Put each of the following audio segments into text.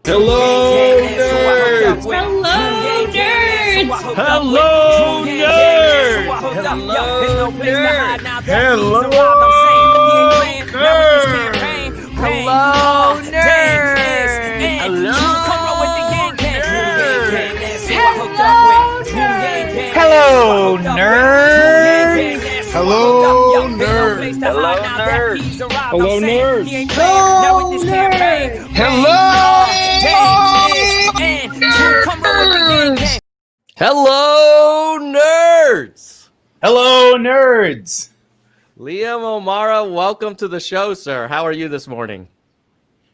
Hello, nerds! Hello, nerds! Hello, nerds! Hello, nerds! Hello, Hello, nerds! Hello, nerds! Hello, nerds! Hello, nerds! Hello, nerds! Hello, nerds! Liam O'Mara, welcome to the show, sir. How are you this morning?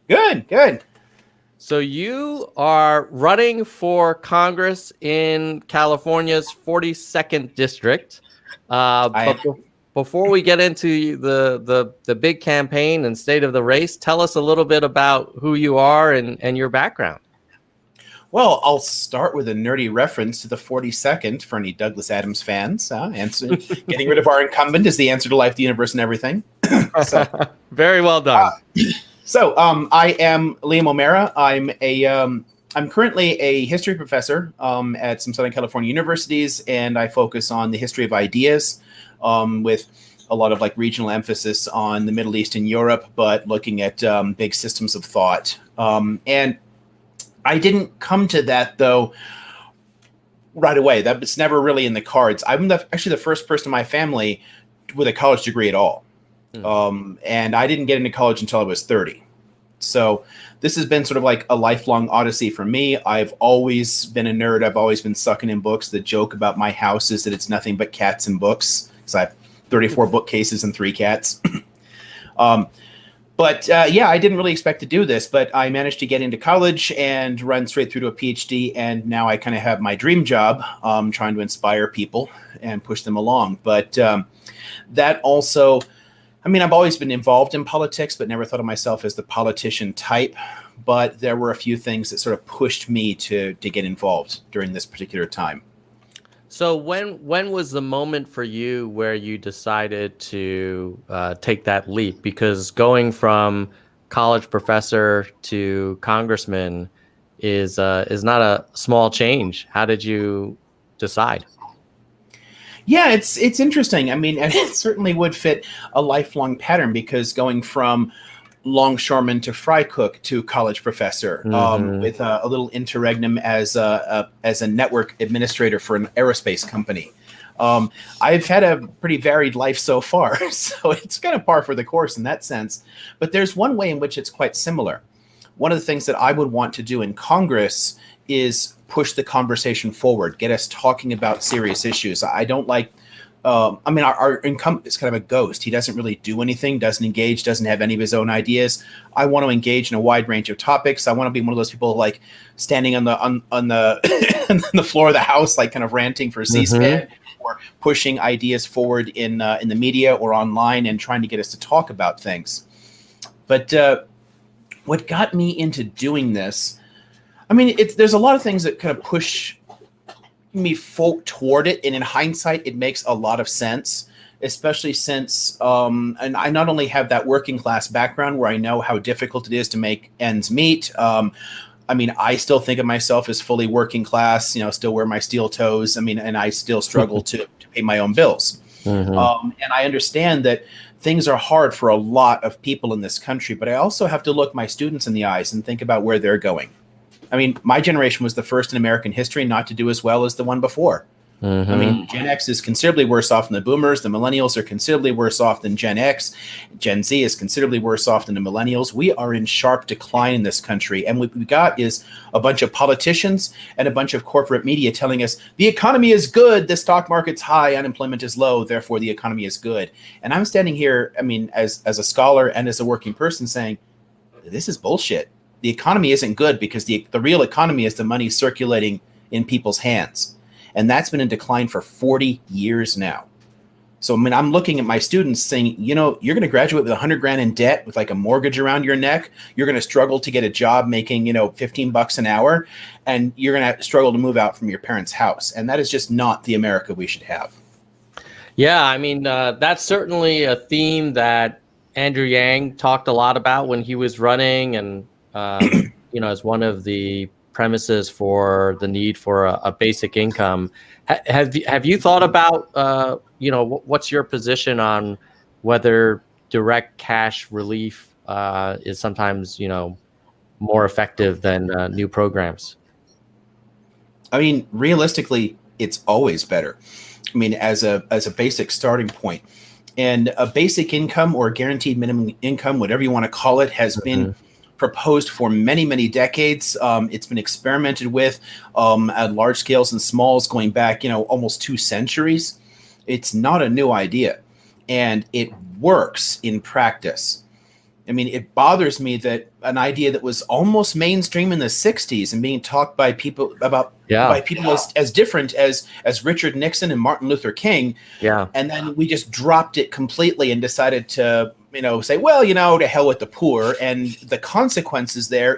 Good. So you are running for Congress in California's 42nd district. Before we get into the big campaign and state of the race, tell us a little bit about who you are and your background. Well, I'll start with a nerdy reference to the 42nd for any Douglas Adams fans. Getting rid of our incumbent is the answer to life, the universe, and everything. Very well done. I am Liam O'Mara. I'm currently a history professor at some Southern California universities, and I focus on the history of ideas with a lot of regional emphasis on the Middle East and Europe, but looking at big systems of thought. And I didn't come to that, though, right away. That was never really in the cards. I'm actually the first person in my family with a college degree at all. And I didn't get into college until I was 30. So this has been sort of like a lifelong odyssey for me. I've always been a nerd. I've always been sucking in books. The joke about my house is that it's nothing but cats and books, because I have 34 bookcases and 3 cats. But I didn't really expect to do this, but I managed to get into college and run straight through to a PhD. And now I kind of have my dream job, trying to inspire people and push them along. But that also, I've always been involved in politics, but never thought of myself as the politician type. But there were a few things that sort of pushed me to get involved during this particular time. So when was the moment for you where you decided to take that leap? Because going from college professor to congressman is not a small change. How did you decide? Yeah, it's interesting. And it certainly would fit a lifelong pattern, because going from longshoreman to fry cook to college professor, with a little interregnum as a network administrator for an aerospace company. I've had a pretty varied life so far, so it's kind of par for the course in that sense. But there's one way in which it's quite similar. One of the things that I would want to do in Congress is push the conversation forward, get us talking about serious issues. I don't like our incumbent is kind of a ghost. He doesn't really do anything, doesn't engage, doesn't have any of his own ideas. I want to engage in a wide range of topics. I want to be one of those people standing on the on the floor of the House, kind of ranting for C-SPAN, or pushing ideas forward in the media or online and trying to get us to talk about things. But what got me into doing this, there's a lot of things that kind of push me toward it, and in hindsight it makes a lot of sense, especially since and I not only have that working class background where I know how difficult it is to make ends meet. I still think of myself as fully working class, still wear my steel toes, and I still struggle to pay my own bills. And I understand that things are hard for a lot of people in this country, but I also have to look my students in the eyes and think about where they're going. My generation was the first in American history not to do as well as the one before. Gen X is considerably worse off than the boomers. The millennials are considerably worse off than Gen X. Gen Z is considerably worse off than the millennials. We are in sharp decline in this country. And what we got is a bunch of politicians and a bunch of corporate media telling us the economy is good, the stock market's high, unemployment is low, therefore the economy is good. And I'm standing here, as a scholar and as a working person, saying, this is bullshit. The economy isn't good because the real economy is the money circulating in people's hands. And that's been in decline for 40 years now. So, I'm looking at my students saying, you're going to graduate with $100,000 in debt with a mortgage around your neck. You're going to struggle to get a job making, $15 an hour, and you're going to struggle to move out from your parents' house. And that is just not the America we should have. Yeah, that's certainly a theme that Andrew Yang talked a lot about when he was running, and as one of the premises for the need for a basic income. Have you thought about, what's your position on whether direct cash relief is sometimes, more effective than new programs? I mean, realistically, it's always better. I mean, as a basic starting point, and a basic income or guaranteed minimum income, whatever you want to call it, has been proposed for many, many decades. It's been experimented with at large scales and smalls going back, almost 2 centuries. It's not a new idea, and it works in practice. I mean, it bothers me that an idea that was almost mainstream in the 60s and being talked by people by people as different as Richard Nixon and Martin Luther King. Yeah. And then we just dropped it completely and decided to, say, well, to hell with the poor. And the consequences there,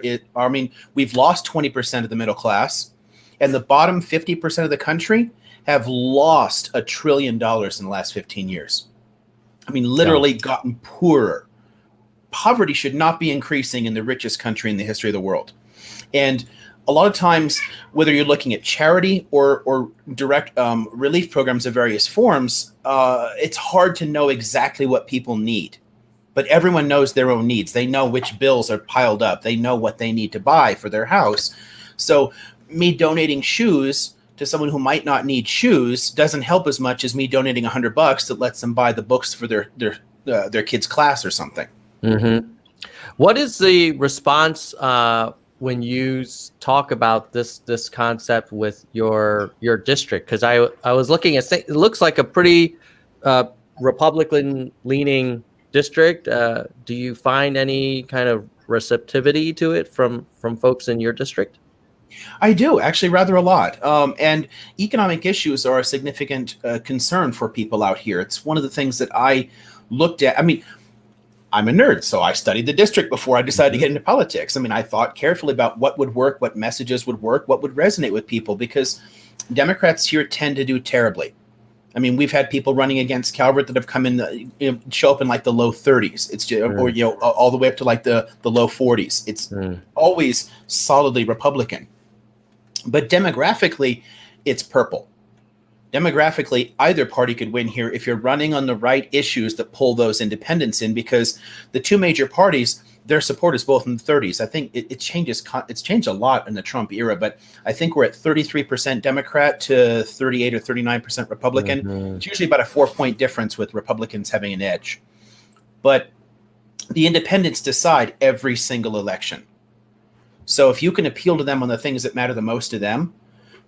we've lost 20% of the middle class, and the bottom 50% of the country have lost $1 trillion in the last 15 years. I mean, literally gotten poorer. Poverty should not be increasing in the richest country in the history of the world. And a lot of times, whether you're looking at charity or direct relief programs of various forms, it's hard to know exactly what people need. But everyone knows their own needs. They know which bills are piled up. They know what they need to buy for their house. So me donating shoes to someone who might not need shoes doesn't help as much as me donating $100 that lets them buy the books for their kids' class or something. Mm-hmm. What is the response when you talk about this concept with your district? Because I was looking at it looks like a pretty Republican-leaning district. Do you find any kind of receptivity to it from folks in your district? I do, actually, rather a lot. And economic issues are a significant concern for people out here. It's one of the things that I looked at. I mean, I'm a nerd, so I studied the district before I decided to get into politics. I mean, I thought carefully about what would work, what messages would work, what would resonate with people, because Democrats here tend to do terribly. I mean, we've had people running against Calvert that have come in, show up in like the low 30s. It's just, or all the way up to like the low 40s. It's always solidly Republican. But demographically, it's purple. Demographically, either party could win here if you're running on the right issues that pull those independents in, because the two major parties, their support is both in the 30s. I think it changes. It's changed a lot in the Trump era, but I think we're at 33% Democrat to 38 or 39% Republican. It's usually about a 4-point difference with Republicans having an edge. But the independents decide every single election. So if you can appeal to them on the things that matter the most to them,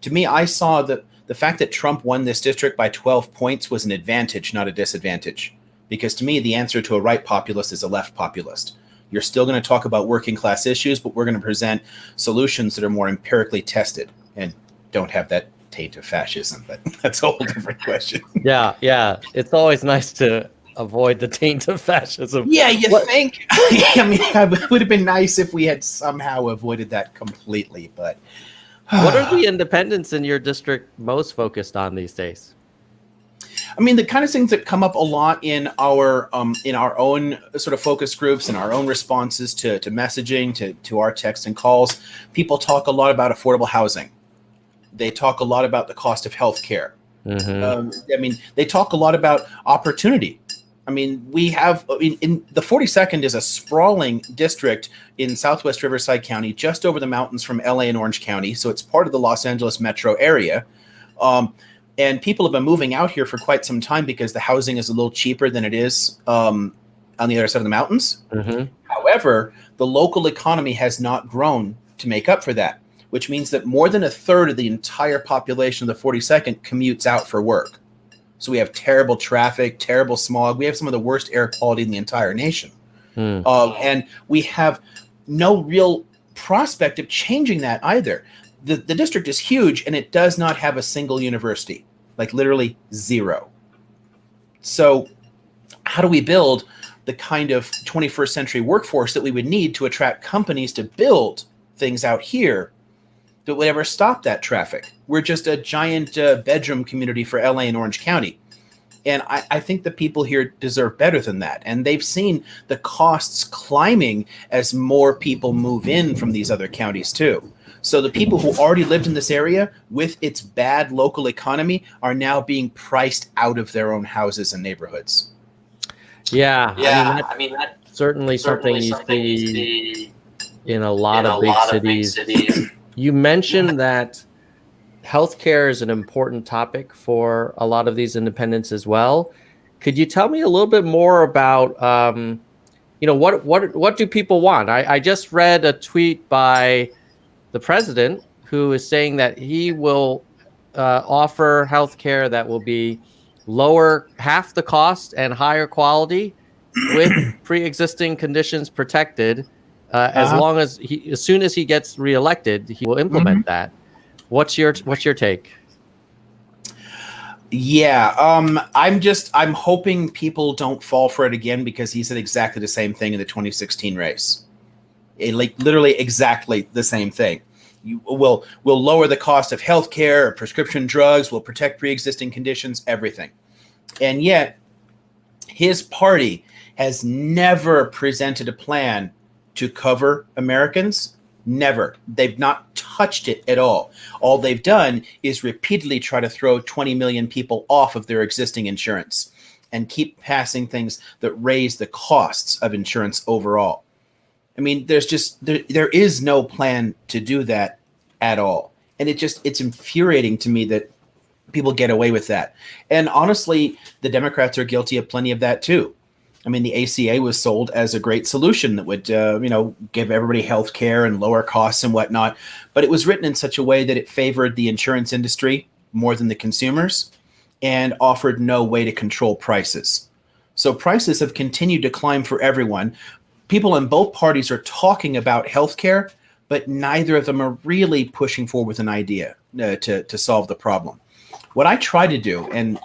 to me, I saw that the fact that Trump won this district by 12 points was an advantage, not a disadvantage. Because to me, the answer to a right populist is a left populist. You're still going to talk about working class issues, but we're going to present solutions that are more empirically tested and don't have that taint of fascism. But that's a whole different question. Yeah. It's always nice to avoid the taint of fascism. Yeah, think? I mean, it would have been nice if we had somehow avoided that completely, but... What are the independents in your district most focused on these days? I mean, the kind of things that come up a lot in our own sort of focus groups and our own responses to messaging, to our texts and calls. People talk a lot about affordable housing. They talk a lot about the cost of healthcare. I mean, they talk a lot about opportunity. I mean, in the 42nd is a sprawling district in Southwest Riverside County, just over the mountains from LA and Orange County. So it's part of the Los Angeles metro area. And people have been moving out here for quite some time because the housing is a little cheaper than it is on the other side of the mountains. However, the local economy has not grown to make up for that, which means that more than a third of the entire population of the 42nd commutes out for work. So we have terrible traffic, terrible smog. We have some of the worst air quality in the entire nation. And we have no real prospect of changing that either. The district is huge, and it does not have a single university, like literally zero. So how do we build the kind of 21st century workforce that we would need to attract companies to build things out here that would ever stop that traffic? We're just a giant bedroom community for LA and Orange County. And I think the people here deserve better than that. And they've seen the costs climbing as more people move in from these other counties too. So the people who already lived in this area with its bad local economy are now being priced out of their own houses and neighborhoods. Yeah, I mean, that's certainly something you see in a lot of big cities. You mentioned that healthcare is an important topic for a lot of these independents as well. Could you tell me a little bit more about, what do people want? I just read a tweet by the president who is saying that he will offer healthcare that will be lower, half the cost and higher quality with pre-existing conditions protected. As soon as he gets reelected, he will implement that. What's your take? Yeah, I'm hoping people don't fall for it again, because he said exactly the same thing in the 2016 race. Literally exactly the same thing. We'll lower the cost of healthcare, prescription drugs, we'll protect pre-existing conditions, everything. And yet, his party has never presented a plan to cover Americans. Never. They've not touched it at all. All they've done is repeatedly try to throw 20 million people off of their existing insurance and keep passing things that raise the costs of insurance overall. I mean, there is no plan to do that at all. And it's infuriating to me that people get away with that. And honestly, the Democrats are guilty of plenty of that too. I mean, the ACA was sold as a great solution that would, give everybody health care and lower costs and whatnot. But it was written in such a way that it favored the insurance industry more than the consumers and offered no way to control prices. So prices have continued to climb for everyone. People in both parties are talking about health care, but neither of them are really pushing forward with an idea to solve the problem. What I try to do, and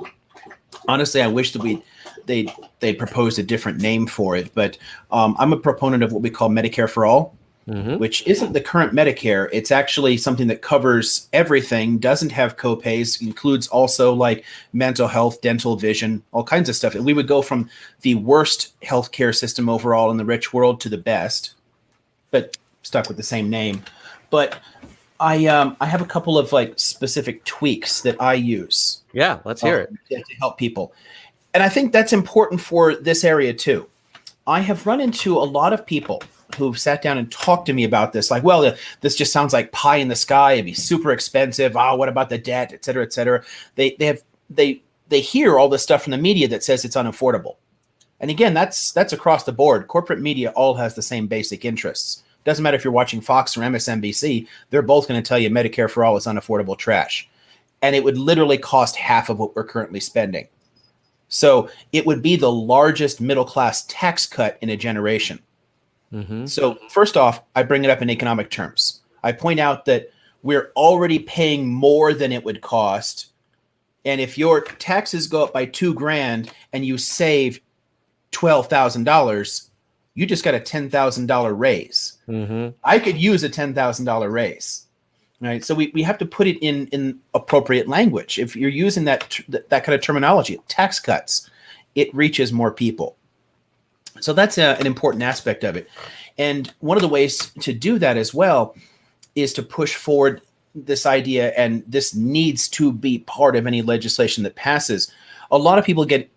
honestly, I wish that they proposed a different name for it, but I'm a proponent of what we call Medicare for All, which isn't the current Medicare. It's actually something that covers everything, doesn't have copays, includes also like mental health, dental, vision, all kinds of stuff. And we would go from the worst healthcare system overall in the rich world to the best, but stuck with the same name. But I have a couple of like specific tweaks that I use. Yeah, let's hear it. To help people. And I think that's important for this area too. I have run into a lot of people who've sat down and talked to me about this. Like, well, this just sounds like pie in the sky. It'd be super expensive. Oh, what about the debt, et cetera, et cetera. They hear all this stuff from the media that says it's unaffordable. And again, that's across the board. Corporate media all has the same basic interests. Doesn't matter if you're watching Fox or MSNBC, they're both going to tell you Medicare for All is unaffordable trash. And it would literally cost half of what we're currently spending. So it would be the largest middle-class tax cut in a generation. So first off, I bring it up in economic terms. I point out that we're already paying more than it would cost. And if your taxes go up by $2,000 and you save $12,000, you just got a $10,000 raise. I could use a $10,000 raise. Right. So we have to put it in appropriate language. If you're using that kind of terminology, tax cuts, it reaches more people. So that's an important aspect of it. And one of the ways to do that as well is to push forward this idea, and this needs to be part of any legislation that passes. A lot of people get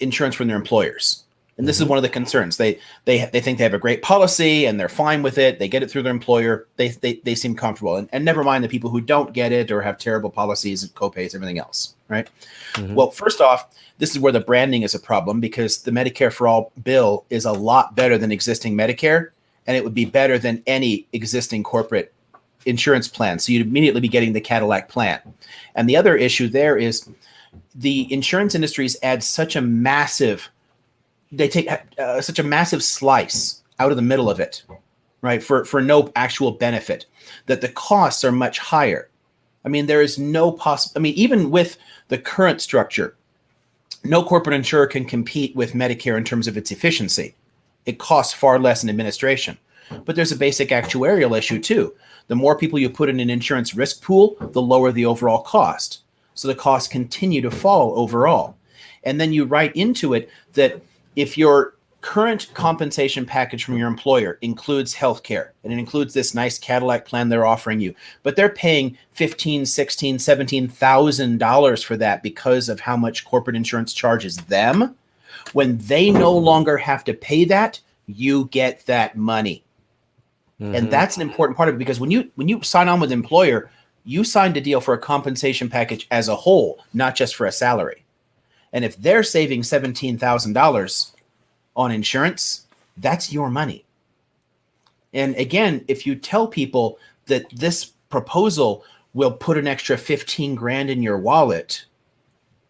insurance from their employers. And this is one of the concerns. They think they have a great policy and they're fine with it. They get it through their employer. They seem comfortable. And never mind the people who don't get it or have terrible policies and copays, everything else, right? Well, first off, this is where the branding is a problem, because the Medicare for All bill is a lot better than existing Medicare, and it would be better than any existing corporate insurance plan. So you'd immediately be getting the Cadillac plan. And the other issue there is the insurance industries add such a massive they take such a massive slice out of the middle of it, right, for no actual benefit, that the costs are much higher. I mean, there is no even with the current structure, no corporate insurer can compete with Medicare in terms of its efficiency. It costs far less in administration. But there's a basic actuarial issue too. The more people you put in an insurance risk pool, the lower the overall cost. So the costs continue to fall overall. And then you write into it that if your current compensation package from your employer includes healthcare and it includes this nice Cadillac plan they're offering you, but they're paying $15,000, $16,000, $17,000 for that because of how much corporate insurance charges them, when they no longer have to pay that, you get that money. And that's an important part of it, because when you sign on with an employer, you signed a deal for a compensation package as a whole, not just for a salary. And if they're saving $17,000 on insurance, that's your money. And again, if you tell people that this proposal will put an extra 15 grand in your wallet,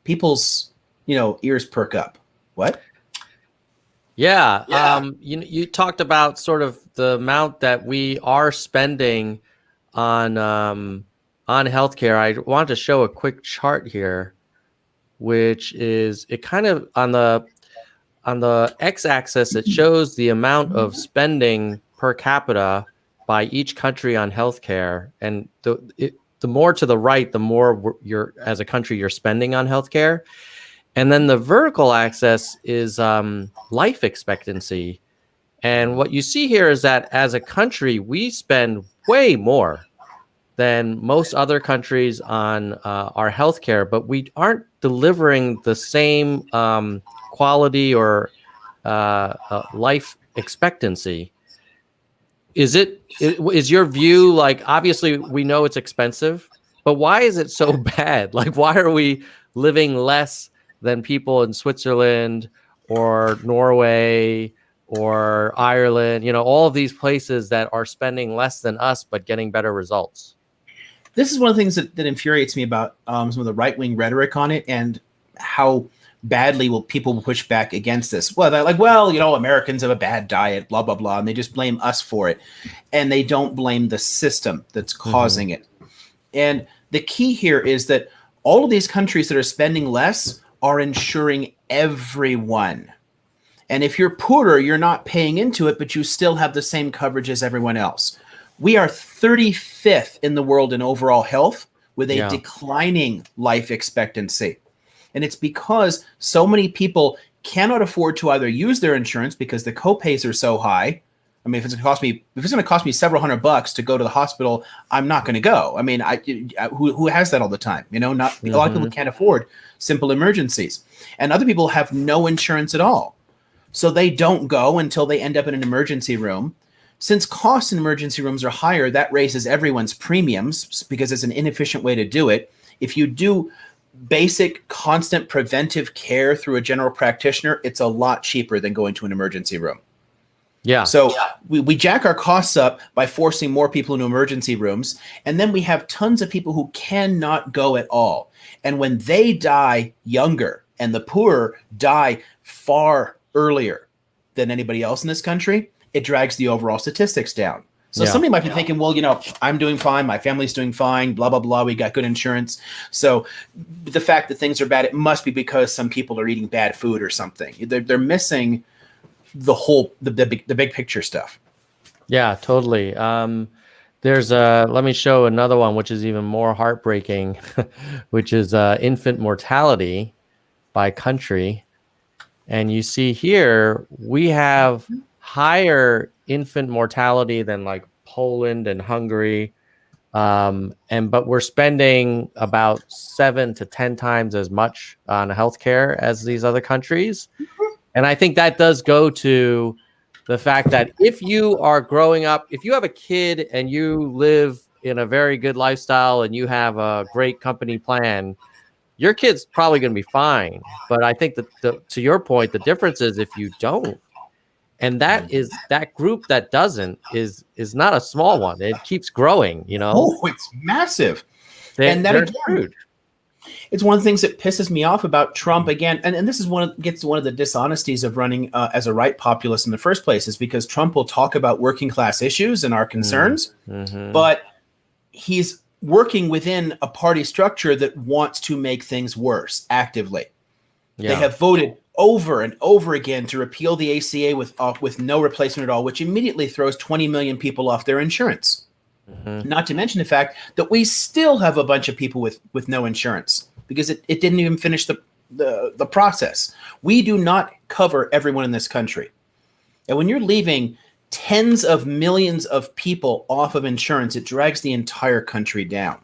people's, ears perk up. What? Yeah. You talked about sort of the amount that we are spending on healthcare. I wanted to show a quick chart here, which is it kind of on the x-axis, it shows the amount of spending per capita by each country on healthcare, and the more to the right, the more you're as a country you're spending on healthcare. And then the vertical axis is life expectancy. And what you see here is that as a country, we spend way more than most other countries on our healthcare, but we aren't delivering the same quality or life expectancy. Is your view, like, obviously we know it's expensive, but why is it so bad? Like, why are we living less than people in Switzerland or Norway or Ireland, all of these places that are spending less than us but getting better results? This is one of the things that infuriates me about some of the right-wing rhetoric on it, and how badly people will push back against this. Well, they're like, Americans have a bad diet, blah, blah, blah, and they just blame us for it. And they don't blame the system that's causing it. And the key here is that all of these countries that are spending less are insuring everyone. And if you're poorer, you're not paying into it, but you still have the same coverage as everyone else. We are 35th in the world in overall health, with a declining life expectancy. And it's because so many people cannot afford to either use their insurance because the copays are so high. I mean, if it's going to cost me several $100 to go to the hospital, I'm not going to go. I mean, who has that all the time? A lot of people can't afford simple emergencies, and other people have no insurance at all, so they don't go until they end up in an emergency room. Since costs in emergency rooms are higher, that raises everyone's premiums because it's an inefficient way to do it. If you do basic, constant preventive care through a general practitioner, it's a lot cheaper than going to an emergency room. Yeah. So we jack our costs up by forcing more people into emergency rooms, and then we have tons of people who cannot go at all. And when they die younger, and the poor die far earlier than anybody else in this country, it drags the overall statistics down. So somebody might be thinking, well, I'm doing fine, my family's doing fine, blah, blah, blah, we got good insurance. So the fact that things are bad, it must be because some people are eating bad food or something. They're missing the big picture stuff. Yeah, totally. Let me show another one, which is even more heartbreaking, which is infant mortality by country. And you see here, we have higher infant mortality than like Poland and Hungary. But we're spending about 7 to 10 times as much on healthcare as these other countries. And I think that does go to the fact that if you are growing up, if you have a kid and you live in a very good lifestyle and you have a great company plan, your kid's probably going to be fine. But I think that to your point, the difference is if you don't, and that group that doesn't is not a small one. It keeps growing, Oh, it's massive. They're screwed. It's one of the things that pisses me off about Trump again, and this is gets to one of the dishonesties of running as a right populist in the first place, is because Trump will talk about working class issues and our concerns, but he's working within a party structure that wants to make things worse actively. Yeah. They have voted over and over again to repeal the ACA with no replacement at all, which immediately throws 20 million people off their insurance. Not to mention the fact that we still have a bunch of people with no insurance because it didn't even finish the process. We do not cover everyone in this country. And when you're leaving tens of millions of people off of insurance, it drags the entire country down.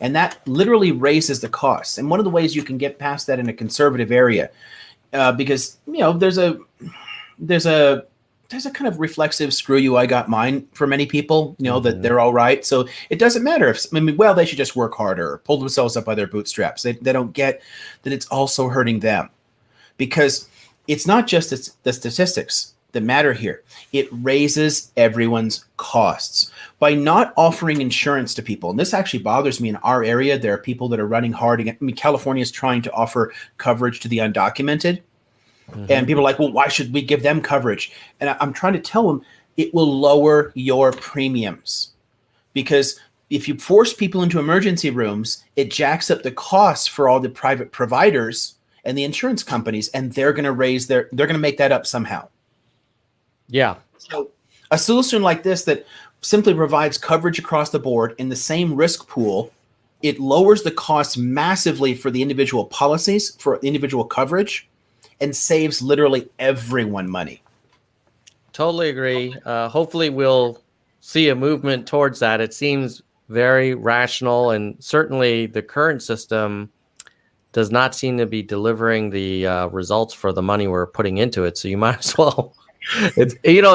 And that literally raises the costs. And one of the ways you can get past that in a conservative area, because there's a kind of reflexive screw you, I got mine for many people, that they're all right. So it doesn't matter if, they should just work harder or pull themselves up by their bootstraps. They don't get that it's also hurting them, because it's not just the statistics that matter here. It raises everyone's costs. By not offering insurance to people, and this actually bothers me in our area, there are people that are running hard again. California is trying to offer coverage to the undocumented. And people are like, well, why should we give them coverage? And I'm trying to tell them it will lower your premiums, because if you force people into emergency rooms, it jacks up the costs for all the private providers and the insurance companies, and they're going to make that up somehow. Yeah. So a solution like this that simply provides coverage across the board in the same risk pool, it lowers the cost massively for the individual policies, for individual coverage, and saves literally everyone money. Totally agree. Hopefully we'll see a movement towards that. It seems very rational, and certainly the current system does not seem to be delivering the results for the money we're putting into it. So you might as well, if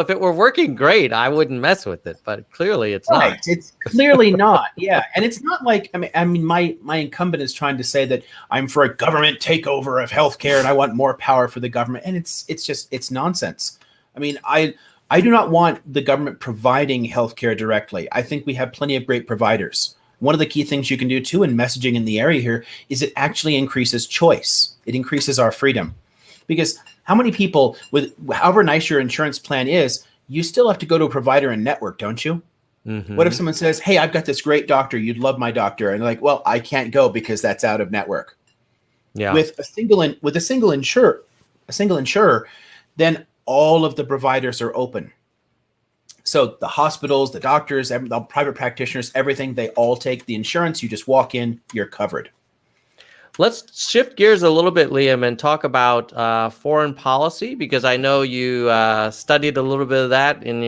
it were working great, I wouldn't mess with it, but clearly it's not. It's clearly not. Yeah. And it's not like, my incumbent is trying to say that I'm for a government takeover of healthcare and I want more power for the government. And it's nonsense. I do not want the government providing healthcare directly. I think we have plenty of great providers. One of the key things you can do too in messaging in the area here is it actually increases choice. It increases our freedom, because how many people, with however nice your insurance plan is, you still have to go to a provider and network, don't you? Mm-hmm. What if someone says, hey, I've got this great doctor, you'd love my doctor, and they're like, well, I can't go because that's out of network. Yeah. With a single insurer, then all of the providers are open. So the hospitals, the doctors, the private practitioners, everything, they all take the insurance. You just walk in, you're covered. Let's shift gears a little bit, Liam, and talk about foreign policy, because I know you studied a little bit of that in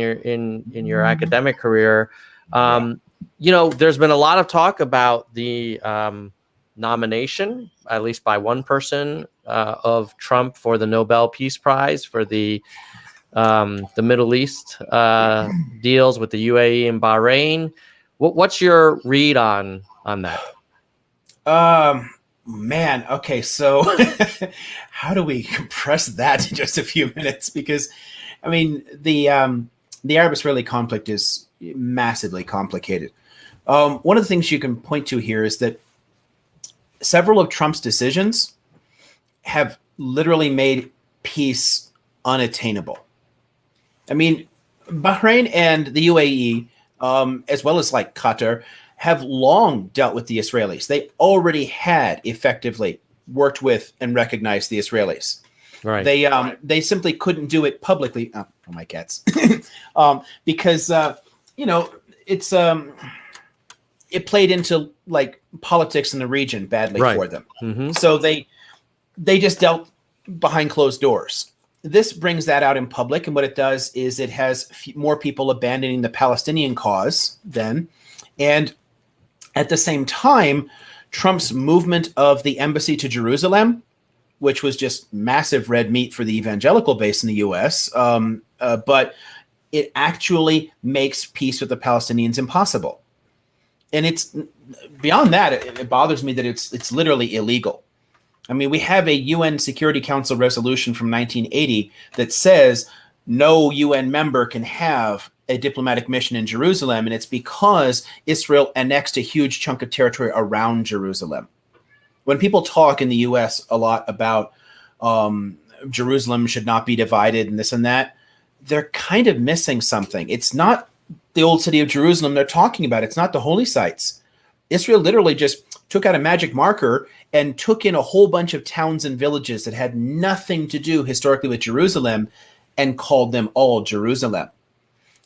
your academic career. There's been a lot of talk about the nomination, at least by one person, of Trump for the Nobel Peace Prize for the Middle East deals with the UAE and Bahrain. What's your read on that? Man, okay, so how do we compress that in just a few minutes? Because, the Arab-Israeli conflict is massively complicated. One of the things you can point to here is that several of Trump's decisions have literally made peace unattainable. Bahrain and the UAE, as well as like Qatar, have long dealt with the Israelis. They already had effectively worked with and recognized the Israelis. Right. They simply couldn't do it publicly. Oh my cats. Because it's it played into like politics in the region badly for them. Mm-hmm. So they just dealt behind closed doors. This brings that out in public, and what it does is it has more people abandoning the Palestinian cause then, and at the same time, Trump's movement of the embassy to Jerusalem, which was just massive red meat for the evangelical base in the U.S., but it actually makes peace with the Palestinians impossible. And it's beyond that, it bothers me that it's literally illegal. We have a UN Security Council resolution from 1980 that says no UN member can have a diplomatic mission in Jerusalem, and it's because Israel annexed a huge chunk of territory around Jerusalem. When people talk in the U.S. a lot about Jerusalem should not be divided and this and that, they're kind of missing something. It's not the old city of Jerusalem they're talking about. It's not the holy sites. Israel literally just took out a magic marker and took in a whole bunch of towns and villages that had nothing to do historically with Jerusalem and called them all Jerusalem.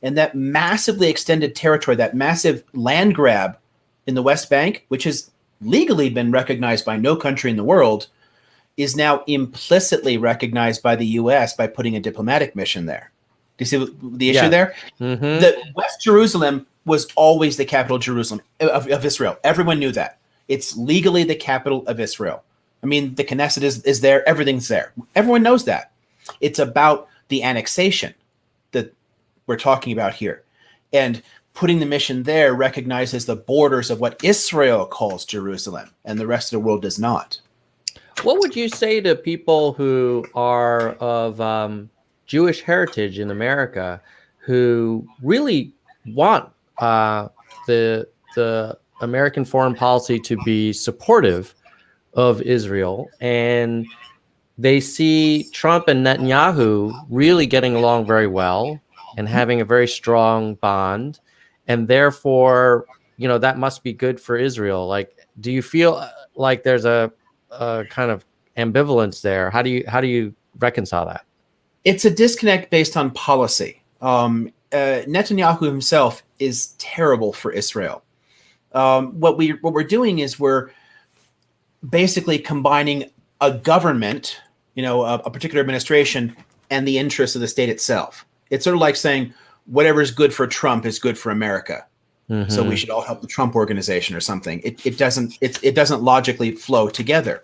And that massively extended territory, that massive land grab in the West Bank, which has legally been recognized by no country in the world, is now implicitly recognized by the U.S. by putting a diplomatic mission there. Do you see the issue there? Mm-hmm. The West Jerusalem was always the capital of Israel. Everyone knew that. It's legally the capital of Israel. I mean, the Knesset is there. Everything's there. Everyone knows that. It's about the annexation that we're talking about here. And putting the mission there recognizes the borders of what Israel calls Jerusalem, and the rest of the world does not. What would you say to people who are of Jewish heritage in America who really want the American foreign policy to be supportive of Israel, and they see Trump and Netanyahu really getting along very well and having a very strong bond, and therefore, that must be good for Israel? Like, do you feel like there's a kind of ambivalence there? How do you reconcile that? It's a disconnect based on policy. Netanyahu himself is terrible for Israel. What we're doing is we're basically combining a government, a particular administration, and the interests of the state itself. It's sort of like saying whatever is good for Trump is good for America. Mm-hmm. So we should all help the Trump organization or something. It doesn't logically flow together.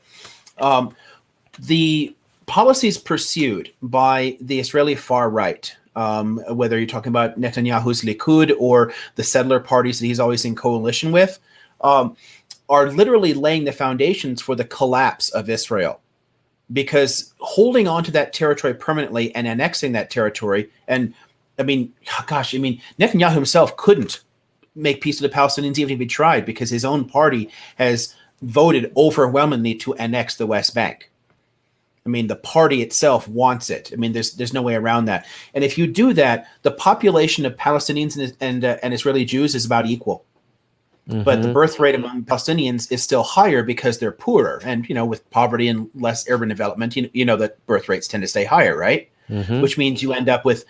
The policies pursued by the Israeli far right, whether you're talking about Netanyahu's Likud or the settler parties that he's always in coalition with, are literally laying the foundations for the collapse of Israel. Because holding on to that territory permanently and annexing that territory, and Netanyahu himself couldn't make peace with the Palestinians even if he tried, because his own party has voted overwhelmingly to annex the West Bank. The party itself wants it. There's no way around that. And if you do that, the population of Palestinians and Israeli Jews is about equal. Mm-hmm. But the birth rate among Palestinians is still higher because they're poorer. And, with poverty and less urban development, that birth rates tend to stay higher, right? Mm-hmm. Which means you end up with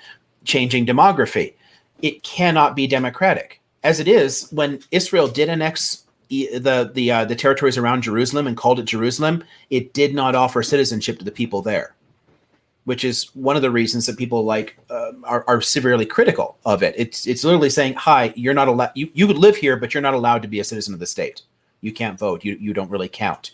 changing demography. It cannot be democratic. As it is, when Israel did annex the territories around Jerusalem and called it Jerusalem, it did not offer citizenship to the people there, which is one of the reasons that people are severely critical of it. It's literally saying, hi, you're not allowed, you would live here, but you're not allowed to be a citizen of the state. You can't vote. You don't really count.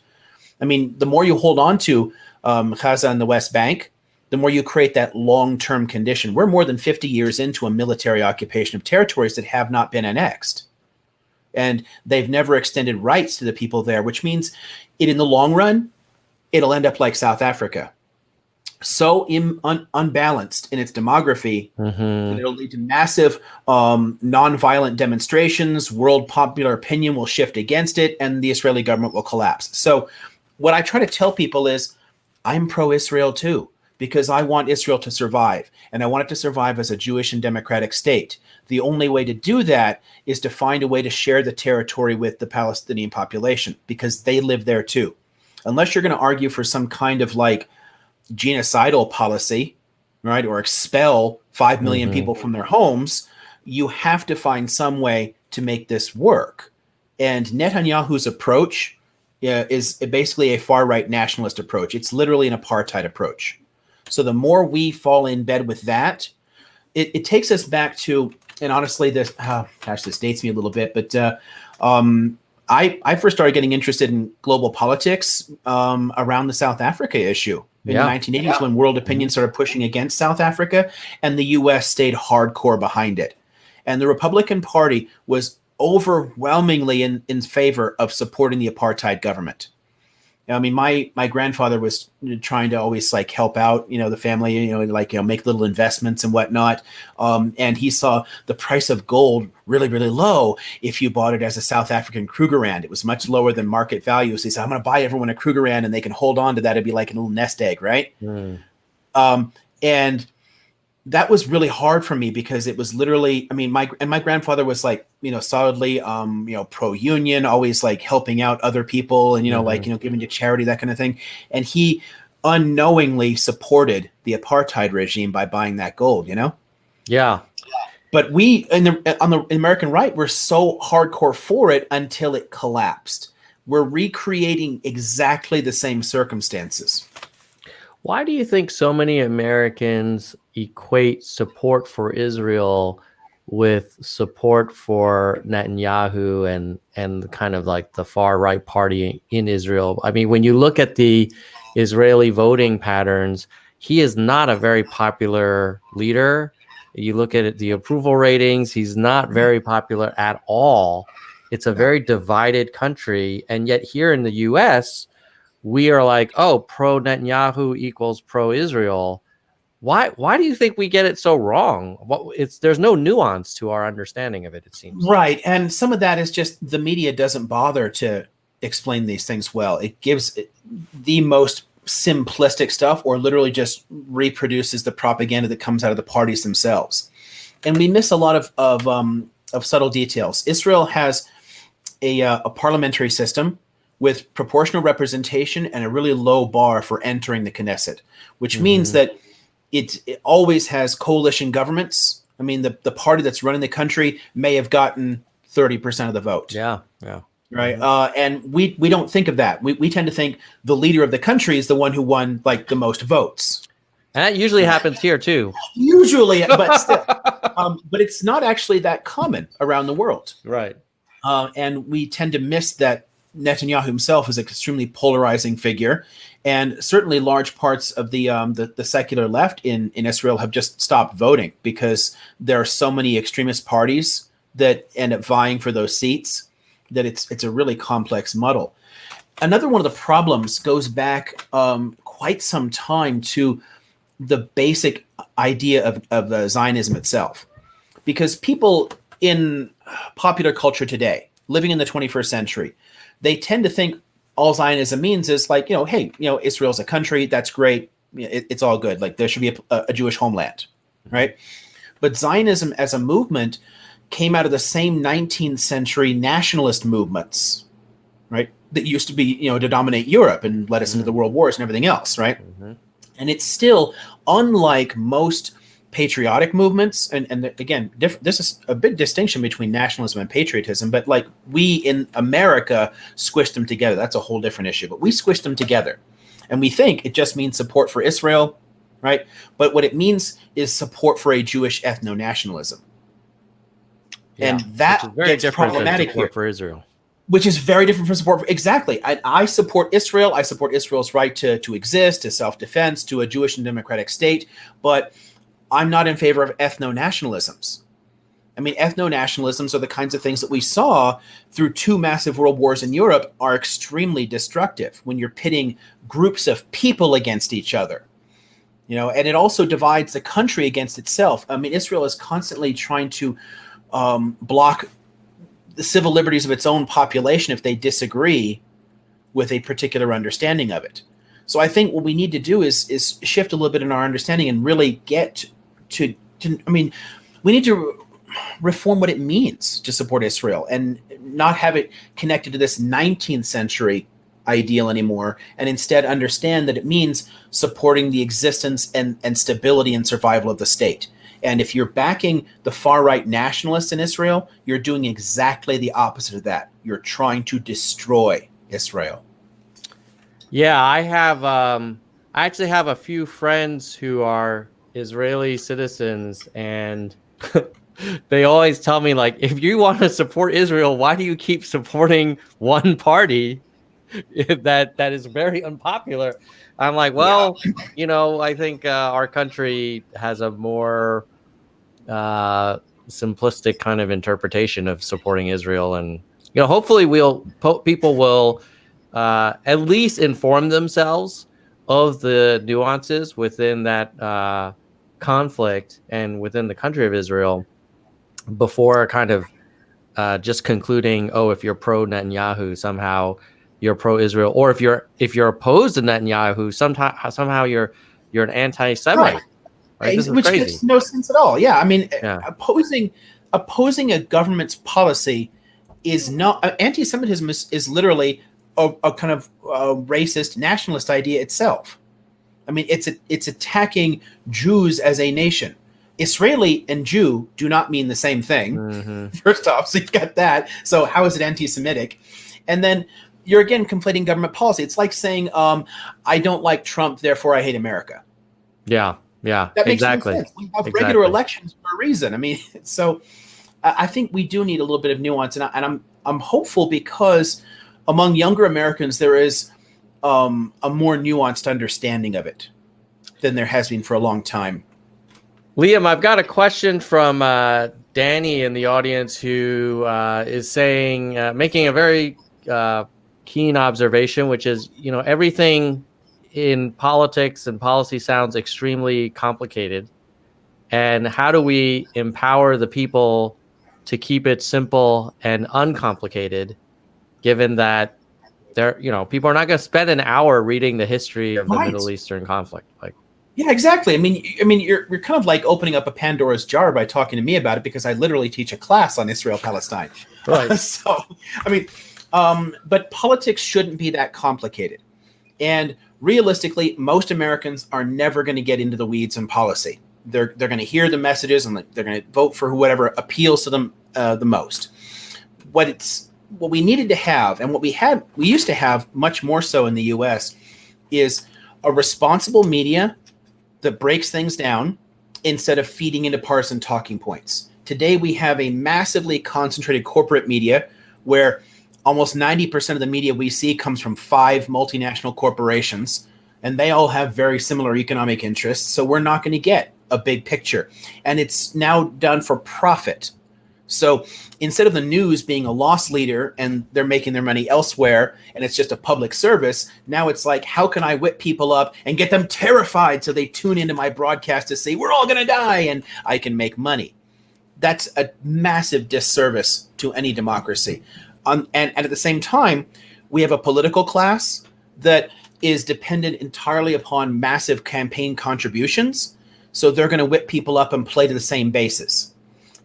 The more you hold on to Gaza and the West Bank, the more you create that long-term condition. We're more than 50 years into a military occupation of territories that have not been annexed. And they've never extended rights to the people there, which means in the long run, it'll end up like South Africa. So unbalanced in its demography, that it'll lead to massive nonviolent demonstrations. World popular opinion will shift against it, and the Israeli government will collapse. So what I try to tell people is I'm pro-Israel too, because I want Israel to survive, and I want it to survive as a Jewish and democratic state. The only way to do that is to find a way to share the territory with the Palestinian population, because they live there too. Unless you're going to argue for some kind of genocidal policy, right, or expel 5 million people from their homes, you have to find some way to make this work. And Netanyahu's approach is basically a far-right nationalist approach. It's literally an apartheid approach. So the more we fall in bed with that, it takes us back to, and honestly, this dates me a little bit, but I first started getting interested in global politics around the South Africa issue in the 1980s, when world opinion started pushing against South Africa, and the U.S. stayed hardcore behind it. And the Republican Party was overwhelmingly in favor of supporting the apartheid government. My grandfather was trying to always help out, the family, make little investments and whatnot. And he saw the price of gold really, really low if you bought it as a South African Krugerrand. It was much lower than market value. So he said, I'm going to buy everyone a Krugerrand and they can hold on to that. It'd be like a little nest egg, right? And that was really hard for me, because it was literally, my grandfather was solidly, pro-union, always helping out other people and, giving to charity, that kind of thing. And he unknowingly supported the apartheid regime by buying that gold, Yeah. But we, on the American right, were so hardcore for it until it collapsed. we're recreating exactly the same circumstances. Why do you think so many Americans equate support for Israel with support for Netanyahu and kind of like the far right party in Israel? I mean, when you look at the Israeli voting patterns, he is not a very popular leader. You look at the approval ratings, he's not very popular at all. It's a very divided country. And yet here in the US, we are like, oh, pro Netanyahu equals pro Israel. Why do you think we get it so wrong? There's no nuance to our understanding of it, it seems. Right. And some of that is just the media doesn't bother to explain these things well. It gives the most simplistic stuff, or literally just reproduces the propaganda that comes out of the parties themselves. And we miss a lot of subtle details. Israel has a parliamentary system with proportional representation and a really low bar for entering the Knesset, which means that it always has coalition governments. I mean, the party that's running the country may have gotten 30% of the vote. Yeah. Right. And we don't think of that. We tend to think the leader of the country is the one who won like the most votes. And that usually happens here too. Usually, but still. But it's not actually that common around the world. Right. And we tend to miss that Netanyahu himself is an extremely polarizing figure. And certainly large parts of the secular left in Israel have just stopped voting because there are so many extremist parties that end up vying for those seats that it's a really complex muddle. Another one of the problems goes back quite some time to the basic idea of Zionism itself. Because people in popular culture today, living in the 21st century, they tend to think all Zionism means is like, hey, Israel's a country, that's great, it's all good. Like there should be a Jewish homeland, right? But Zionism as a movement came out of the same 19th century nationalist movements, right? That used to be, to dominate Europe and led us into the world wars and everything else, right? And it's still, unlike most patriotic movements, and again, this is a big distinction between nationalism and patriotism, but like we in America squish them together. That's a whole different issue, but we squish them together. And we think it just means support for Israel, right? But what it means is support for a Jewish ethno-nationalism. Yeah, and that which is very gets different problematic than support here. for Israel. Which is very different from support. Exactly. I support Israel. I support Israel's right to exist, to self-defense, to a Jewish and democratic state. But I'm not in favor of ethno-nationalisms. I mean, ethno-nationalisms are the kinds of things that we saw through two massive world wars in Europe are extremely destructive when you're pitting groups of people against each other. And it also divides the country against itself. I mean, Israel is constantly trying to block the civil liberties of its own population if they disagree with a particular understanding of it. So I think what we need to do is shift a little bit in our understanding and really get to we need to reform what it means to support Israel and not have it connected to this 19th century ideal anymore, and instead understand that it means supporting the existence and stability and survival of the state. And if you're backing the far-right nationalists in Israel, you're doing exactly the opposite of that. You're trying to destroy Israel. Yeah, I actually have a few friends who are Israeli citizens, and they always tell me, like, if you want to support Israel, why do you keep supporting one party that is very unpopular? I'm like, well, I think our country has a more simplistic kind of interpretation of supporting Israel, and hopefully people will at least inform themselves of the nuances within that conflict and within the country of Israel before kind of just concluding, oh, if you're pro Netanyahu, somehow you're pro-Israel, or if you're opposed to Netanyahu, somehow you're an anti-Semite. Right? This is Which crazy. makes no sense at all. Yeah, I mean, opposing a government's policy is not anti-Semitism is literally a kind of racist nationalist idea itself. I mean, it's attacking Jews as a nation. Israeli and Jew do not mean the same thing. First off, so you got that. So how is it anti-Semitic? And then you're again conflating government policy. It's like saying, I don't like Trump, therefore I hate America. Yeah. That makes exactly. no sense. We have regular elections for a reason. I mean, so I think we do need a little bit of nuance, and I'm hopeful because among younger Americans there is a more nuanced understanding of it than there has been for a long time. Liam, I've got a question from Danny in the audience who is saying, making a very keen observation, which is, everything in politics and policy sounds extremely complicated. And how do we empower the people to keep it simple and uncomplicated, given that people are not going to spend an hour reading the history of the Middle Eastern conflict? Yeah, exactly. I mean, you're kind of like opening up a Pandora's jar by talking to me about it, because I literally teach a class on Israel Palestine. Right. But politics shouldn't be that complicated. And realistically, most Americans are never going to get into the weeds in policy. They're going to hear the messages and they're going to vote for whoever appeals to them the most. What we needed to have, and we used to have much more so in the U.S., is a responsible media that breaks things down instead of feeding into partisan talking points. Today, we have a massively concentrated corporate media where almost 90% of the media we see comes from 5 multinational corporations, and they all have very similar economic interests. So we're not going to get a big picture. And it's now done for profit. So instead of the news being a loss leader and they're making their money elsewhere and it's just a public service, now it's like, how can I whip people up and get them terrified so they tune into my broadcast to say, we're all going to die and I can make money? That's a massive disservice to any democracy. And at the same time, we have a political class that is dependent entirely upon massive campaign contributions. So they're going to whip people up and play to the same bases.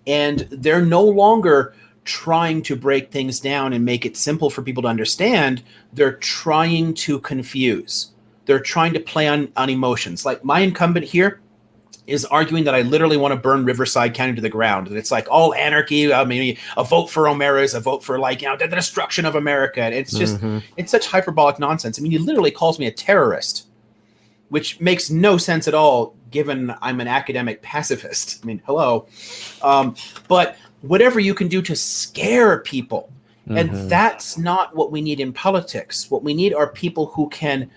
And they're no longer trying to break things down and make it simple for people to understand. They're trying to confuse. They're trying to play on emotions. Like my incumbent here is arguing that I literally want to burn Riverside County to the ground. That it's like all anarchy. I mean, a vote for O'Mara is a vote for the destruction of America. And it's just, it's such hyperbolic nonsense. I mean, he literally calls me a terrorist, which makes no sense at all, given I'm an academic pacifist. I mean, hello. But whatever you can do to scare people. And that's not what we need in politics. What we need are people who can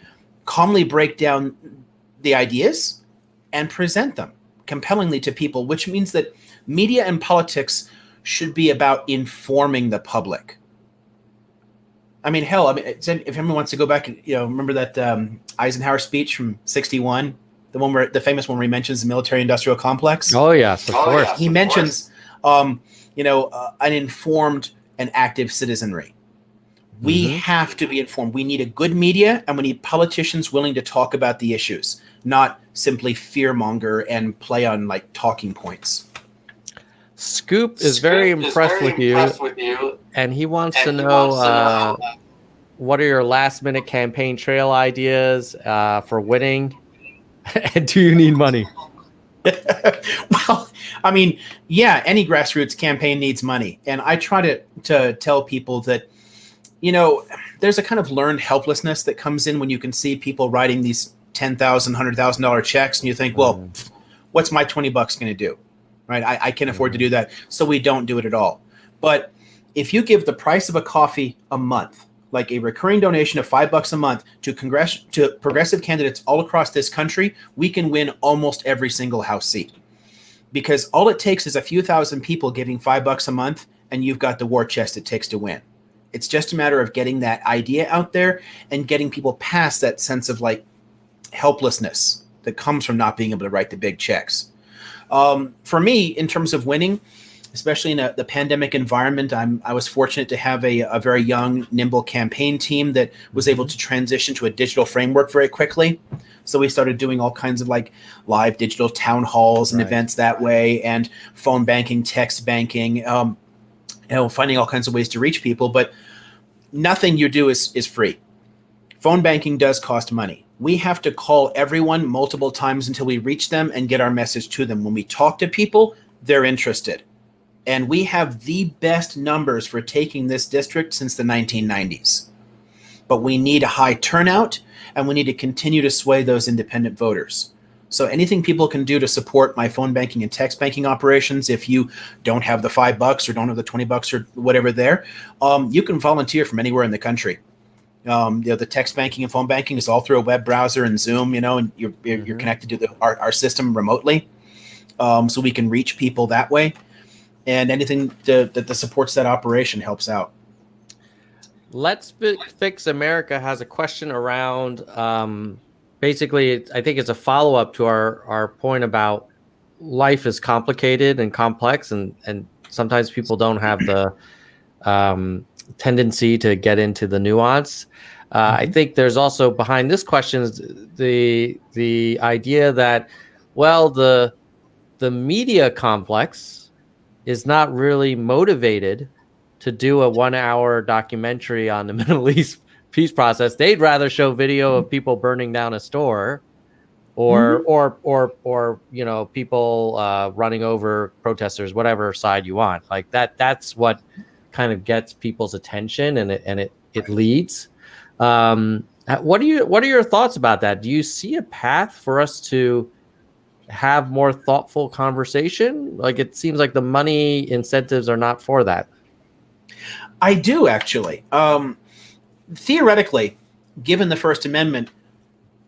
calmly break down the ideas and present them compellingly to people, which means that media and politics should be about informing the public. I mean, hell, if anyone wants to go back and, remember that Eisenhower speech from 1961, the famous one where he mentions the military-industrial complex. Oh yes, of course. He mentions, an informed and active citizenry. We have to be informed. We need a good media, and we need politicians willing to talk about the issues, not simply fearmonger and play on talking points. Scoop is very impressed with you, and he wants to know what are your last-minute campaign trail ideas for winning, and do you need money? Well, I mean, yeah, any grassroots campaign needs money, and I try to tell people that, there's a kind of learned helplessness that comes in when you can see people writing these $10,000, $100,000 checks, and you think, well, what's my $20 going to do? Right? I can't afford to do that, so we don't do it at all. But if you give the price of a coffee a month, like a recurring donation of $5 a month to progressive candidates all across this country, we can win almost every single House seat. Because all it takes is a few thousand people giving $5 a month, and you've got the war chest it takes to win. It's just a matter of getting that idea out there and getting people past that sense of helplessness that comes from not being able to write the big checks. For me, in terms of winning, especially in the pandemic environment, I was fortunate to have a very young, nimble campaign team that was able to transition to a digital framework very quickly. So we started doing all kinds of live digital town halls and events that way, and phone banking, text banking, finding all kinds of ways to reach people. But nothing you do is free. Phone banking does cost money. We have to call everyone multiple times until we reach them and get our message to them. When we talk to people, they're interested. And we have the best numbers for taking this district since the 1990s. but we need a high turnout, and we need to continue to sway those independent voters. So anything people can do to support my phone banking and text banking operations, if you don't have the $5 or don't have the $20 or whatever there, you can volunteer from anywhere in the country. The text banking and phone banking is all through a web browser and Zoom, and you're connected to our system remotely, so we can reach people that way. And anything that supports that operation helps out. Let's Fix America has a question around. Basically, I think it's a follow-up to our point about life is complicated and complex, and sometimes people don't have the tendency to get into the nuance. I think there's also behind this question is the idea that, well, the media complex is not really motivated to do a 1-hour documentary on the Middle East peace process. They'd rather show video of people burning down a store, or people running over protesters, whatever side you want. Like that's what kind of gets people's attention, and it leads. What are your thoughts about that? Do you see a path for us to have more thoughtful conversation? Like, it seems like the money incentives are not for that. I do, actually. Theoretically, given the First Amendment,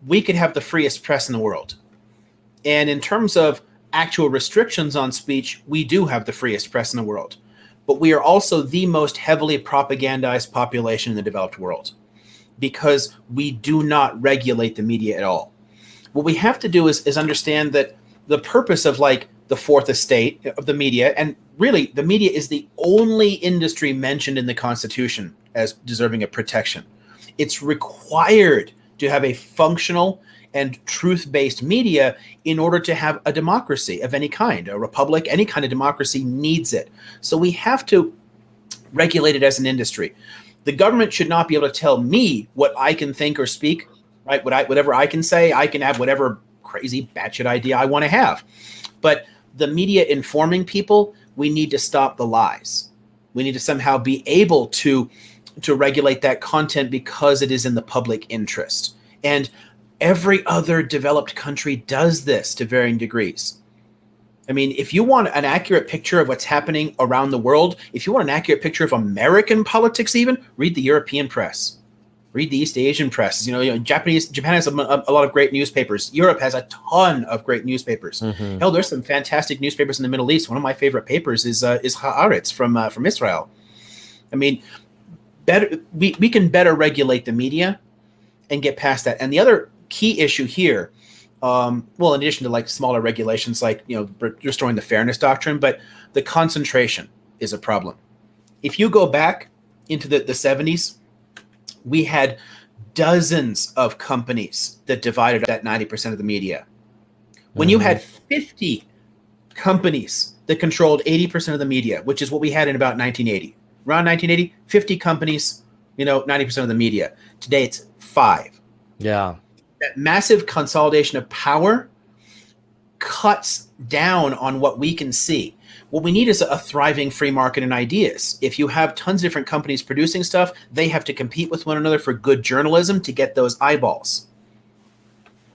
we could have the freest press in the world. And in terms of actual restrictions on speech, we do have the freest press in the world. But we are also the most heavily propagandized population in the developed world, because we do not regulate the media at all. What we have to do is understand that the purpose of, like, the fourth estate of the media, and really the media is the only industry mentioned in the Constitution as deserving of protection. It's required to have a functional and truth-based media in order to have a democracy of any kind. A republic, any kind of democracy needs it. So we have to regulate it as an industry. The government should not be able to tell me what I can think or speak, right? Whatever I can say, I can have whatever crazy batshit idea I want to have. But the media informing people, we need to stop the lies. We need to somehow be able to regulate that content because it is in the public interest. And every other developed country does this to varying degrees. I mean, if you want an accurate picture of what's happening around the world, if you want an accurate picture of American politics even, read the European press. Read the East Asian press. Japan has a lot of great newspapers. Europe has a ton of great newspapers. Mm-hmm. Hell, there's some fantastic newspapers in the Middle East. One of my favorite papers is Haaretz from Israel. I mean, we can better regulate the media and get past that. And the other key issue here, in addition to like smaller regulations, like restoring the fairness doctrine, but the concentration is a problem. If you go back into the 70s, we had dozens of companies that divided that 90% of the media. When you had 50 companies that controlled 80% of the media, which is what we had in about 1980. Around 1980, 50 companies, 90% of the media. Today it's 5. Yeah. That massive consolidation of power cuts down on what we can see. What we need is a thriving free market in ideas. If you have tons of different companies producing stuff, they have to compete with one another for good journalism to get those eyeballs.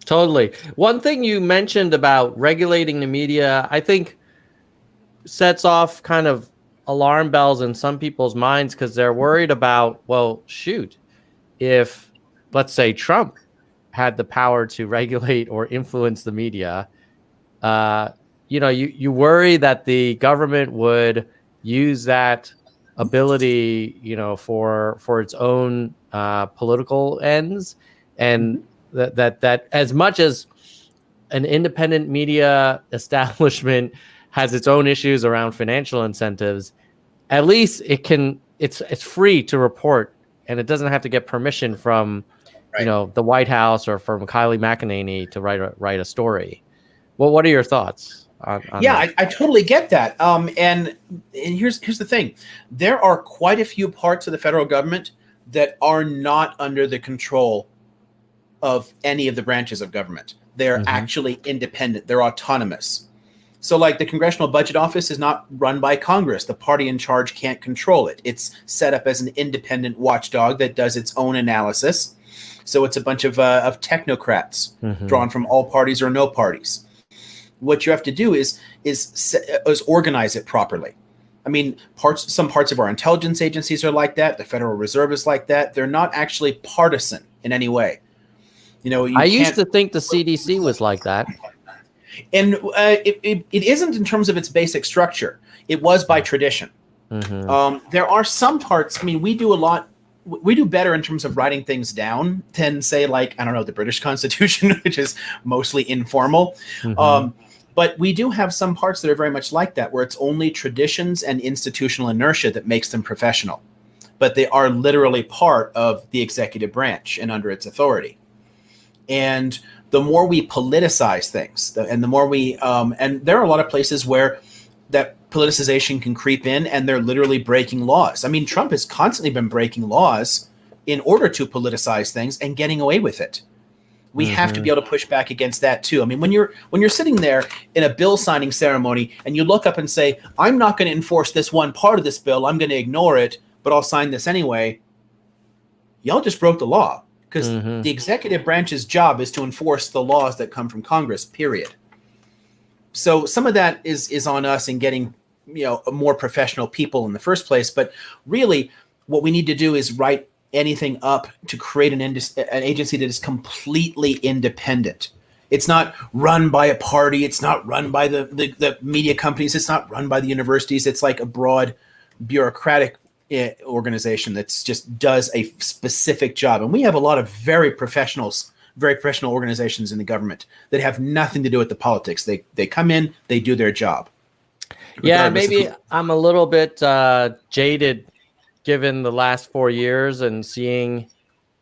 Totally. One thing you mentioned about regulating the media, I think sets off kind of alarm bells in some people's minds, because they're worried about, well, shoot, if, let's say, Trump had the power to regulate or influence the media, you worry that the government would use that ability, for its own political ends, and that as much as an independent media establishment has its own issues around financial incentives, at least it's free to report, and it doesn't have to get permission from the White House or from Kylie McEnany to write a story. Well, what are your thoughts on that? I totally get that. And here's the thing. There are quite a few parts of the federal government that are not under the control of any of the branches of government. They're actually independent. They're autonomous. So like the Congressional Budget Office is not run by Congress. The party in charge can't control it. It's set up as an independent watchdog that does its own analysis. So it's a bunch of technocrats drawn from all parties or no parties. What you have to do is organize it properly. I mean, some parts of our intelligence agencies are like that. The Federal Reserve is like that. They're not actually partisan in any way. You know, I used to think the CDC was like that. And it isn't in terms of its basic structure. It was by tradition. There are some parts, I mean, we do better in terms of writing things down than, say, like, I don't know, the British Constitution, which is mostly informal. But we do have some parts that are very much like that, where it's only traditions and institutional inertia that makes them professional. But they are literally part of the executive branch and under its authority. And the more we politicize things, and the more we, and there are a lot of places where that politicization can creep in, and they're literally breaking laws. I mean, Trump has constantly been breaking laws in order to politicize things and getting away with it. We have to be able to push back against that too. I mean, when you're sitting there in a bill signing ceremony and you look up and say, I'm not going to enforce this one part of this bill, I'm going to ignore it, but I'll sign this anyway, y'all just broke the law. Because the executive branch's job is to enforce the laws that come from Congress, period. So some of that is on us in getting, you know, more professional people in the first place. But really, what we need to do is write anything up to create an agency that is completely independent. It's not run by a party. It's not run by the media companies. It's not run by the universities. It's like a broad bureaucratic organization that's just does a specific job. And we have a lot of very professional organizations in the government that have nothing to do with the politics. They come in, they do their job. Yeah, maybe I'm a little bit jaded given the last 4 years and seeing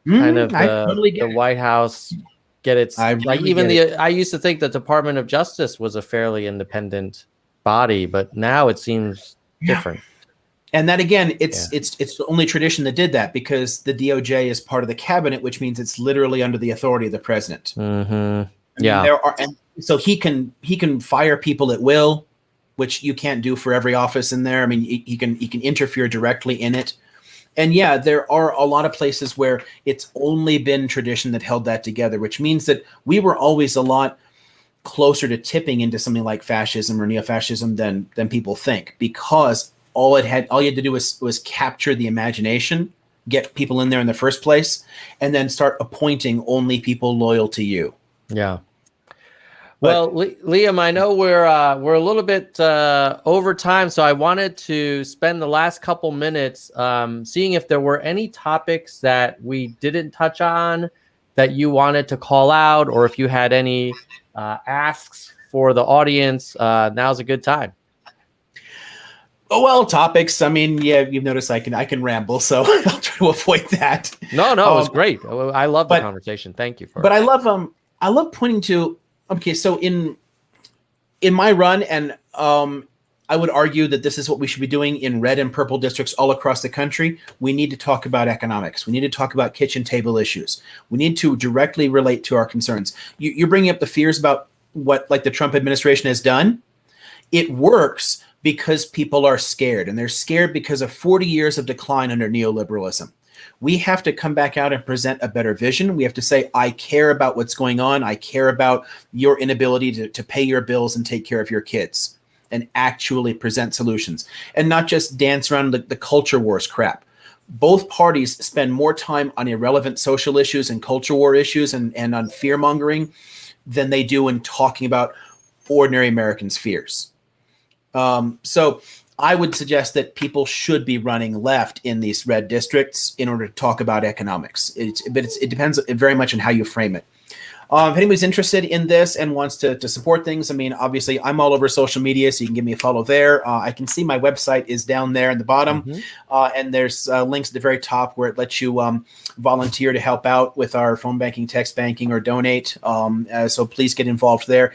kind of the White House get its I used to think the Department of Justice was a fairly independent body, but now it seems different. And that again, it's the only tradition that did that, because the DOJ is part of the cabinet, which means it's literally under the authority of the president. And so he can fire people at will, which you can't do for every office in there. I mean, he can interfere directly in it. And yeah, there are a lot of places where it's only been tradition that held that together, which means that we were always a lot closer to tipping into something like fascism or neo-fascism than people think, because all you had to do was capture the imagination, get people in there in the first place, and then start appointing only people loyal to you. Yeah. Well, Liam, I know we're a little bit over time, so I wanted to spend the last couple minutes seeing if there were any topics that we didn't touch on that you wanted to call out, or if you had any asks for the audience. Now's a good time. Oh, well, topics. I mean, yeah, you've noticed I can ramble, so I'll try to avoid that. No, it was great. I love the conversation. Thank you for it. But I love pointing to. Okay, so in my run, and I would argue that this is what we should be doing in red and purple districts all across the country. We need to talk about economics. We need to talk about kitchen table issues. We need to directly relate to our concerns. You're bringing up the fears about what like the Trump administration has done. It works because people are scared, and they're scared because of 40 years of decline under neoliberalism. We have to come back out and present a better vision. We have to say, I care about what's going on. I care about your inability to pay your bills and take care of your kids, and actually present solutions, and not just dance around the culture wars crap. Both parties spend more time on irrelevant social issues and culture war issues and on fear mongering than they do in talking about ordinary Americans' fears. So I would suggest that people should be running left in these red districts in order to talk about economics. It depends very much on how you frame it. If anybody's interested in this and wants to support things, I mean, obviously I'm all over social media, so you can give me a follow there. I can see my website is down there in the bottom, and there's links at the very top where it lets you volunteer to help out with our phone banking, text banking, or donate. So please get involved there.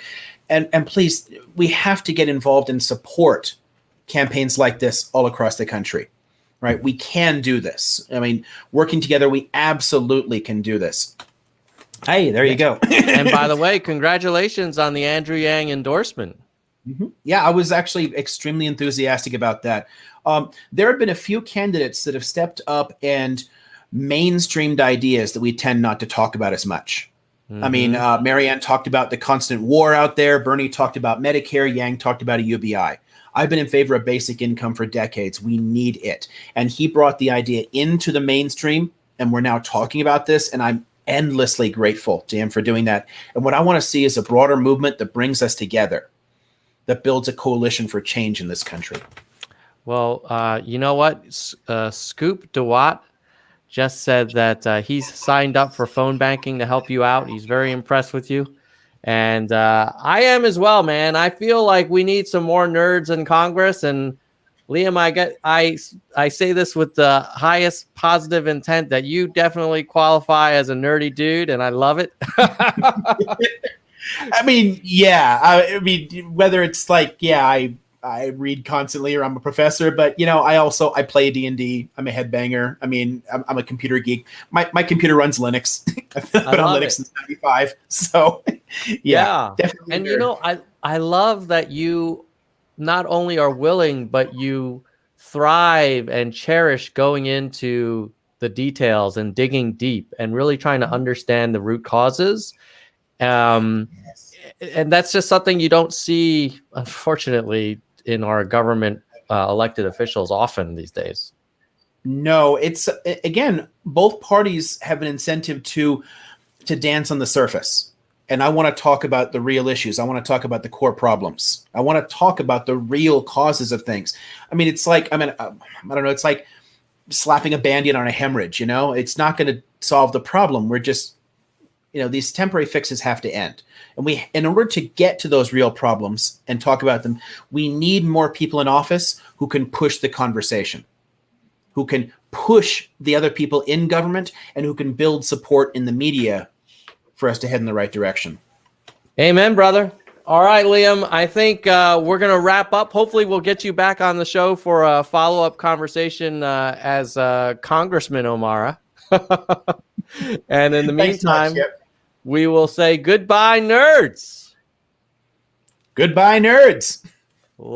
And please, we have to get involved and support campaigns like this all across the country, right? We can do this. I mean, working together, we absolutely can do this. Hey, there you go. And by the way, congratulations on the Andrew Yang endorsement. Yeah, I was actually extremely enthusiastic about that. There have been a few candidates that have stepped up and mainstreamed ideas that we tend not to talk about as much. I mean, Marianne talked about the constant war out there. Bernie talked about Medicare. Yang talked about a UBI. I've been in favor of basic income for decades. We need it. And he brought the idea into the mainstream, and we're now talking about this, and I'm endlessly grateful to him for doing that. And what I want to see is a broader movement that brings us together, that builds a coalition for change in this country. Well, you know what? Scoop DeWatt just said that he's signed up for phone banking to help you out. He's very impressed with you. And I am as well, man. I feel like we need some more nerds in Congress. And Liam, I say this with the highest positive intent that you definitely qualify as a nerdy dude, and I love it. I mean, yeah. I mean, whether it's like, yeah, I read constantly, or I'm a professor, but I play D&D. I'm a headbanger. I mean, I'm a computer geek. My computer runs Linux. I've been on Linux since '95. So yeah, definitely. And I love that you not only are willing, but you thrive and cherish going into the details and digging deep and really trying to understand the root causes. And that's just something you don't see, unfortunately, in our government elected officials often these days. No, it's again, both parties have an incentive to dance on the surface. And I want to talk about the real issues. I want to talk about the core problems. I want to talk about the real causes of things. I mean, it's like, I don't know, it's like slapping a Band-Aid on a hemorrhage, It's not going to solve the problem. We're just, these temporary fixes have to end. And in order to get to those real problems and talk about them, we need more people in office who can push the conversation, who can push the other people in government, and who can build support in the media for us to head in the right direction. Amen, brother. All right, Liam, I think we're going to wrap up. Hopefully we'll get you back on the show for a follow-up conversation as Congressman O'Mara. And in the meantime, we will say goodbye, nerds. Goodbye, nerds.